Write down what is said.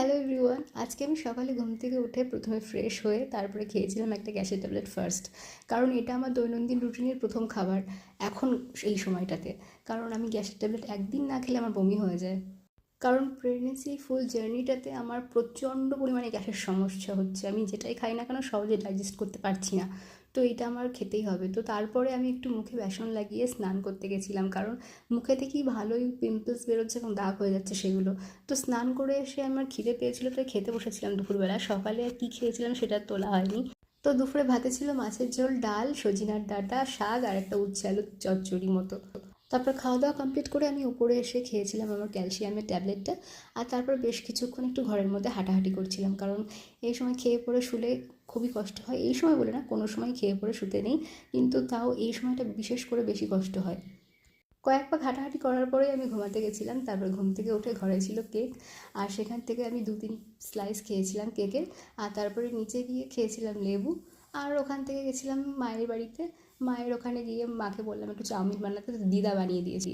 Hello everyone, আজকে আমি সকালে ঘুম থেকে উঠে প্রথমে ফ্রেশ হয়ে তারপরে খেয়েছিলাম একটা গ্যাসের ট্যাবলেট ফার্স্ট। কারণ এটা আমার দৈনন্দিন রুটিনের প্রথম খাবার এখন এই সময়টাতে। কারণ আমি গ্যাসের ট্যাবলেট একদিন না খেলে আমার বমি হয়ে যায়। কারণ প্রেগনেন্সি ফুল জার্নিটাতে আমার প্রচণ্ড পরিমাণে গ্যাসের সমস্যা হচ্ছে, আমি যেটাই খাই না কেন সহজে ডাইজেস্ট করতে পারছি না। তো এটা আমার খেতেই হবে। তো তারপরে আমি একটু মুখে বেসন লাগিয়ে স্নান করতে গেছিলাম, কারণ মুখে থেকেই ভালোই পিম্পলস বেরোচ্ছে এবং দাগ হয়ে যাচ্ছে সেগুলো। তো স্নান করে এসে আমার খিদে পেয়েছিল, তাই খেতে বসেছিলাম দুপুরবেলা। সকালে আর কী খেয়েছিলাম সেটা তোলা হয়নি। তো দুপুরে ভাতে ছিল মাছের ঝোল, ডাল, সজিনার ডাঁটা, শাক আর একটা উচ্ছে আলুর চচ্চড়ি মতো। তারপর খাওয়া দাওয়া কমপ্লিট করে আমি উপরে এসে খেয়েছিলাম আমার ক্যালসিয়ামের ট্যাবলেটটা। আর তারপর বেশ কিছুক্ষণ একটু ঘরের মধ্যে হাঁটাহাঁটি করছিলাম, কারণ এই সময় খেয়ে পড়ে শুলে খুবই কষ্ট হয়। এই সময় বলে না, কোনো সময় খেয়ে পড়ে শুতে নেই, কিন্তু তাও এই সময়টা বিশেষ করে বেশি কষ্ট হয়। কয়েক পাক হাঁটাহাঁটি করার পরেই আমি ঘুমাতে গেছিলাম। তারপর ঘুম থেকে উঠে ঘরে ছিল কেক, আর সেখান থেকে আমি 2-3 স্লাইস খেয়েছিলাম কেকের। আর তারপরে নিচে গিয়ে খেয়েছিলাম লেবু। আর ওখান থেকে গেছিলাম মায়ের বাড়িতে। মায়ের ওখানে গিয়ে মাকে বললাম একটু চাউমিন বানাতে, তো দিদা বানিয়ে দিয়েছি।